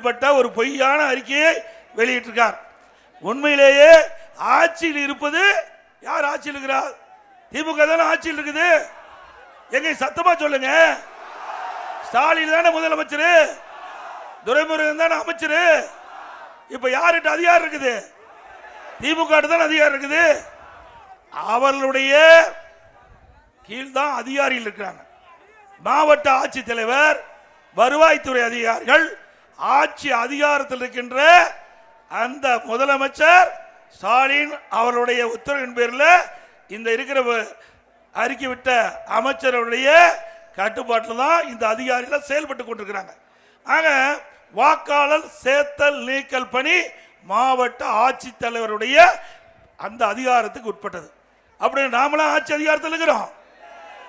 செயல்பட்ட ஒரு பொய்யான அறிக்கையை வெளியிட்டிருக்கார். உண்மையிலேயே ஆட்சியில் இருப்பது யார் ஆட்சியில் இருக்கிறார்? திமுக தானே ஆட்சியில் இருக்குது. எங்க சத்தமா சொல்லுங்க. ஸ்டாலின் தானே முதலமைச்சர், துரைமுருகன் தானே அமைச்சர். இப்ப யார்கிட்ட அதிகாரம் இருக்குது? திமுக தான் அதிகாரம் இருக்குது. அவர்களுடைய கீழ்தான் அதிகாரிகள் இருக்கிறாங்க. மாவட்ட ஆட்சித்தலைவர், வருவாய்த்துறை அதிகாரிகள், ஆட்சி அதிகாரத்தில் இருக்கின்ற அந்த முதலமைச்சர் ஸ்டாலின் அவருடைய உத்தரவின் பேரில் இந்த இருக்கிற அறிக்கை விட்ட அமைச்சருடைய கட்டுப்பாட்டில் தான் இந்த அதிகாரிகள் செயல்பட்டு கொண்டிருக்கிறாங்க. ஆக வாக்காளர் சேர்த்தல் நீக்கல் பணி மாவட்ட ஆட்சித்தலைவருடைய அந்த அதிகாரத்துக்கு உட்பட்டது. அப்படி நாமளாம் ஆட்சி அதிகாரத்தில் இருக்கிறோம்.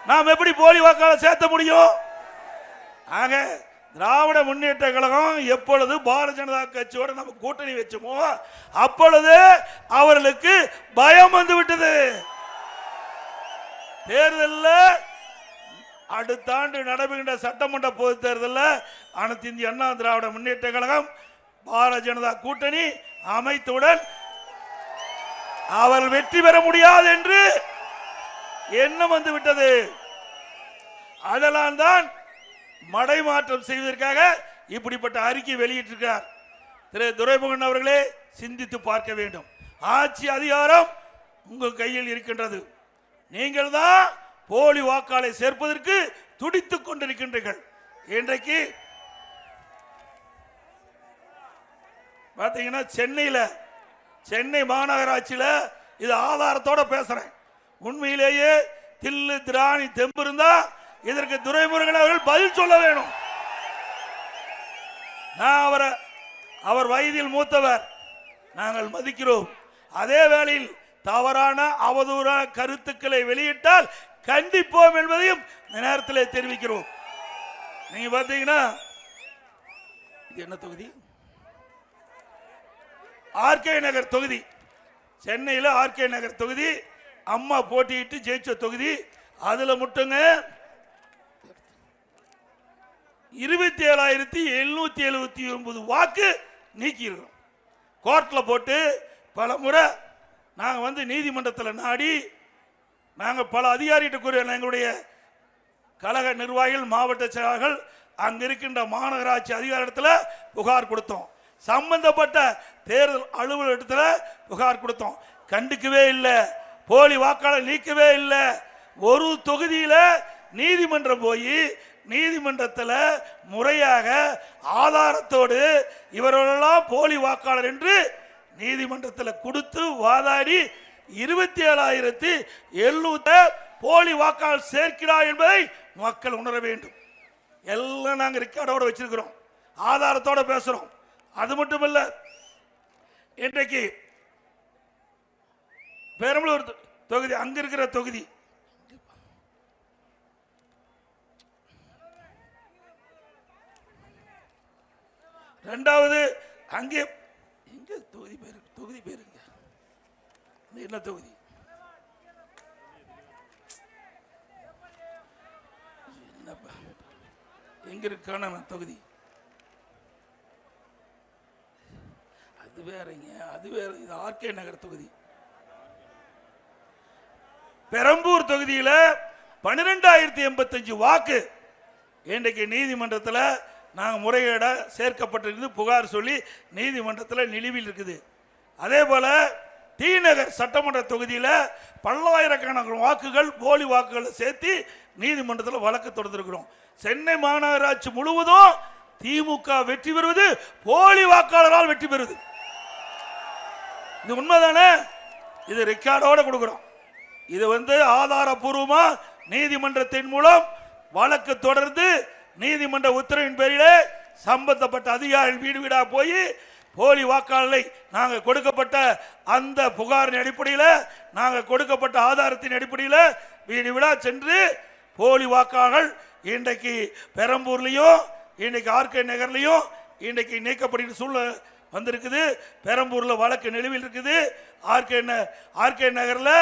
நாம் எப்படி போலி வாக்காளர் சேர்த்த முடியும்? ஆக திராவிட முன்னேற்ற கழகம் எப்பொழுது பாரதிய ஜனதா கட்சியோட நம்ம கூட்டணி வச்சோமோ அப்பொழுது அவர்களுக்கு பயம் வந்து விட்டது. தேர்தலில் அடுத்த ஆண்டு நடைபெறுகின்ற சட்டமன்ற பொது தேர்தலில் அனைத்து இந்திய அண்ணா திராவிட முன்னேற்ற கழகம் பாரதிய ஜனதா கூட்டணி அமைத்தவுடன் அவர்கள் வெற்றி பெற முடியாது என்று எண்ணம் வந்து விட்டது. அதனால் தான் மடைமாற்றம் செய்வதற்காக இப்படிப்பட்ட அறிக்கை வெளியிட்டிருக்கிறார். திரு துரைமுருகன் அவர்களே, சிந்தித்து பார்க்க வேண்டும். ஆட்சி அதிகாரம் உங்கள் கையில் இருக்கின்றது. நீங்கள் தான் போலி வாக்காளரை சேர்ப்பதற்கு துடித்துக் கொண்டிருக்கின்றீர்கள். இன்றைக்கு பார்த்தீங்கன்னா சென்னை மாநகராட்சியில் இது ஆதாரத்தோட பேசுறேன். உண்மையிலேயே தில்லு திராணி தெம்பு இருந்தா இதற்கு துரைமுருகன் அவர்கள் பதில் சொல்ல வேணும். நான் அவர் வயதில் மூத்தவர், நாங்கள் மதிக்கிறோம். அதே வேளையில் தவறான அவதூறான கருத்துக்களை வெளியிட்டால் கண்டிப்போம் என்பதையும் நேரத்தில் தெரிவிக்கிறோம். நீங்க பாத்தீங்கன்னா இது என்ன தொகுதி? ஆர்கே நகர் தொகுதி. சென்னையில் ஆர்கே நகர் தொகுதி அம்மா போட்டியிட்டு ஜெயிச்ச தொகுதி. அதுல மட்டுங்க 27,779 வாக்கு நீக்கி இருக்கிறோம். கோர்ட்ல போட்டு பல முறை நாங்க நீதிமன்றத்தில் நாடி நாங்க பல அதிகாரிகிட்ட கூறிய எங்களுடைய கழக நிர்வாகிகள், மாவட்ட செயலாளர்கள், அங்க இருக்கின்ற மாநகராட்சி அதிகாரத்தில் புகார் கொடுத்தோம். சம்பந்தப்பட்ட தேர்தல் அலுவலகத்தில் புகார் கொடுத்தோம். கண்டுக்கவே இல்லை. போலி வாக்காளர் நீக்கவே இல்லை. ஒரு தொகுதியில நீதிமன்றம் போய் நீதிமன்றத்தில் முறையாக ஆதாரத்தோடு இவர்களெல்லாம் போலி வாக்காளர் என்று நீதிமன்றத்தில் கொடுத்து வாதாடி 27,700 போலி வாக்காளர் சேர்க்கிறார் என்பதை மக்கள் உணர வேண்டும். எல்லாம் நாங்கள் ரெக்கார்டோட வச்சிருக்கிறோம், ஆதாரத்தோட பேசுறோம். அது மட்டுமல்ல, இன்றைக்கு பெரம்பலூர் தொகுதி, அங்க இருக்கிற தொகுதி இரண்டாவது, அங்கே எங்க தொகுதி பேருங்க என்ன தொகுதி? எங்க இருக்கான தொகுதி? அது வேறங்க, அது வேற. இது ஆர்கே நகர் தொகுதி. பெரம்பூர் தொகுதியில் 12,085 வாக்கு இன்றைக்கு நீதிமன்றத்தில் நாங்கள் முறைகேட சேர்க்கப்பட்டிருந்து புகார் சொல்லி நீதிமன்றத்தில் நிலுவையில் இருக்குது. அதே போல டி நகர் சட்டமன்ற தொகுதியில் பல்லாயிரக்கணக்கான வாக்குகள் போலி வாக்குகளை சேர்த்து நீதிமன்றத்தில் வழக்கு தொடர்ந்திருக்கிறோம். சென்னை மாநகராட்சி முழுவதும் திமுக வெற்றி பெறுவது போலி வாக்காளரால் வெற்றி பெறுவது. இது உண்மைதானே? இது ரெக்கார்டோட கொடுக்கிறோம். இது ஆதாரபூர்வமா நீதிமன்றத்தின் மூலம் வழக்கு தொடர்ந்து நீதிமன்ற உத்தரவின் பேரிலே சம்பந்தப்பட்ட அதிகாரிகள் வீடு வீடா போய் போலி வாக்காளரை நாங்கள் கொடுக்கப்பட்ட அந்த புகாரின் அடிப்படையில், நாங்கள் கொடுக்கப்பட்ட ஆதாரத்தின் அடிப்படையில் வீடு வீடா சென்று போலி வாக்காளர்கள் இன்றைக்கு பெரம்பூர்லையும் இன்றைக்கு ஆர்கே நகர்லையும் இன்றைக்கு நீக்கப்படுகிற சூழ்நிலை வந்திருக்குது. பெரம்பூரில் வழக்கு நிலுவையில் இருக்குது. ஆர்கே நகரில்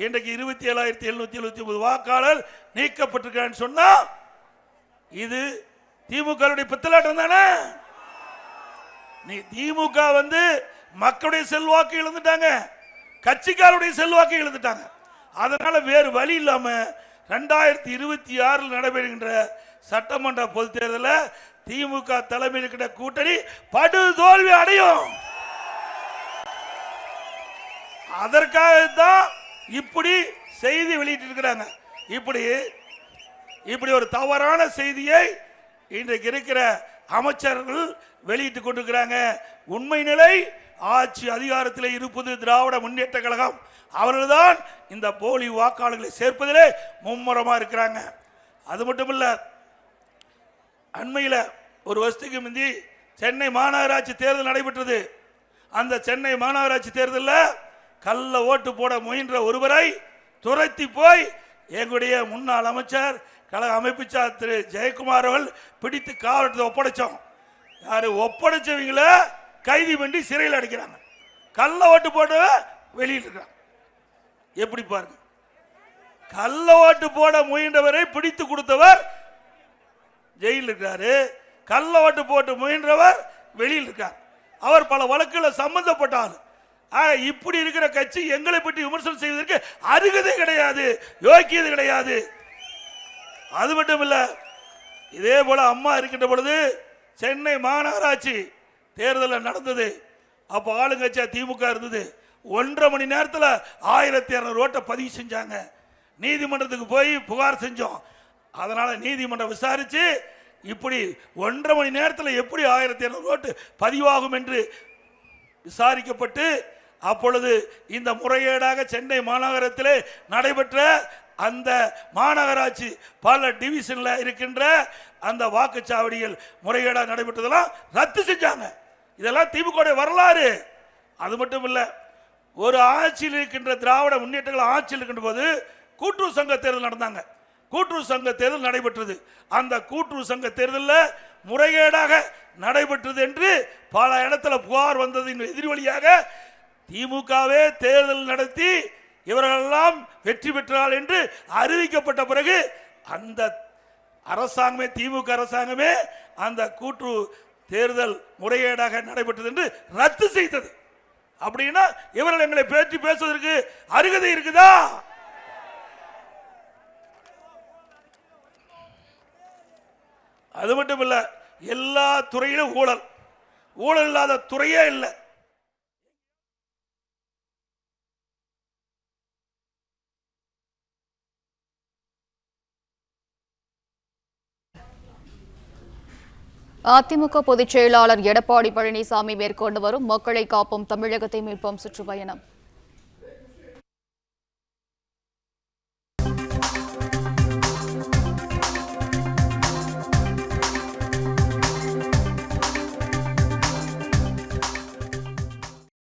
இன்றைக்கு 27,779 வாக்காளர் நீக்கப்பட்டிருக்கான்னு சொன்னா இது திமுக பித்தலாட்டம் தானே? நீ திமுக வந்து மக்களுடைய செல்வாக்கு இழந்துட்டாங்க, கட்சிக்காருடைய செல்வாக்கு இழந்துட்டாங்க. அதனால வேறு வழி இல்லாம 2026 நடைபெறுகின்ற சட்டமன்ற பொது தேர்தலில் திமுக தலைமையில் இருக்கிற கூட்டணி படு தோல்வி அடையும். அதற்காகத்தான் இப்படி செய்தி வெளியிட்டு இருக்கிறாங்க. இப்படி ஒரு தவறான செய்தியை இன்றைக்கு இருக்கிற அமைச்சர்கள் வெளியிட்டுக் கொண்டிருக்கிறாங்க. உண்மை நிலை, ஆட்சி அதிகாரத்தில் இருப்பது திராவிட முன்னேற்ற கழகம். அவர்கள்தான் இந்த போலி வாக்காளர்களை சேர்ப்பதிலே மும்முரமா இருக்கிறாங்க. அது மட்டுமல்ல, அண்மையில் ஒரு வருஷத்துக்கு முந்தி சென்னை மாநகராட்சி தேர்தல் நடைபெற்றது. அந்த சென்னை மாநகராட்சி தேர்தலில் கள்ள ஓட்டு போட முயன்ற ஒருவரை துரத்தி போய் எங்களுடைய முன்னாள் அமைச்சர் கழக அமைப்புச்சார் திரு ஜெயக்குமார் அவர்கள் பிடித்து காவலத்தில் ஒப்படைச்சோம். யாரு ஒப்படைச்சவங்கள கைது பண்ணி சிறையில் அடைக்கிறாங்க. கள்ள ஓட்டு போட வெளியில் இருக்கிறாங்க. எப்படி பாருங்க, கள்ள ஓட்டு போட முயன்றவரை பிடித்து கொடுத்தவர் ஜெயிலில் இருக்காரு, கள்ள ஓட்டு போட்டு முயன்றவர் வெளியில் இருக்கார். அவர் பல வழக்குகளில் சம்பந்தப்பட்டார். இப்படி இருக்கிற கட்சி எங்களை பற்றி விமர்சனம் செய்வதற்கு அருகதை கிடையாது, யோக்கியது கிடையாது. அது மட்டும் இல்ல, இதே போல அம்மா இருக்கின்ற பொழுது சென்னை மாநகராட்சி தேர்தல் நடந்தது. அப்போ ஆளுங்கட்சியா திமுக இருந்தது. 1.5 மணி நேரத்தில் 1200 ஓட்டை பதிவு செஞ்சாங்க. நீதிமன்றத்துக்கு போய் புகார் செஞ்சோம். அதனால நீதிமன்றம் விசாரிச்சு இப்படி 1.5 மணி நேரத்தில் எப்படி 1200 ஓட்டு பதிவாகும் என்று விசாரிக்கப்பட்டு, அப்பொழுது இந்த முறைகேடாக சென்னை மாநகரத்திலே நடைபெற்ற அந்த மாநகராட்சி பல டிவிஷன்ல இருக்கின்ற அந்த வாக்குச்சாவடிகள் முறைகேடாக நடைபெற்றதெல்லாம் ரத்து செஞ்சாங்க. இதெல்லாம் திமுக வரலாறு. அது மட்டும் இல்ல, ஒரு ஆட்சியில் இருக்கின்ற திராவிட முன்னேற்றங்கள் ஆட்சியில் இருக்கின்ற போது கூட்டுறவு சங்க தேர்தல் நடந்தாங்க. கூட்டுறவு சங்க தேர்தல் நடைபெற்றது. அந்த கூட்டுறவு சங்க தேர்தலில் முறைகேடாக நடைபெற்றது என்று பல இடத்துல புகார் வந்ததின் எதிர்வழியாக திமுகவே தேர்தல் நடத்தி இவர்களெல்லாம் வெற்றி பெற்றார்கள் என்று அறிவிக்கப்பட்ட பிறகு அந்த அரசாங்கமே, திமுக அரசாங்கமே அந்த கூட்டுறவு தேர்தல் முறைகேடாக நடைபெற்றது என்று ரத்து செய்தது. அப்படின்னா இவர்கள் எங்களை பேச்சு பேசுவதற்கு அருகதை இருக்குதா? அது மட்டும் இல்ல, எல்லா துறையிலும் ஊழல், ஊழல் இல்லாத துறையே இல்லை. அதிமுக பொதுச் செயலாளர் எடப்பாடி பழனிசாமி மேற்கொண்டு வரும் மக்களை காப்போம் தமிழகத்தை மீட்போம் சுற்றுப்பயணம்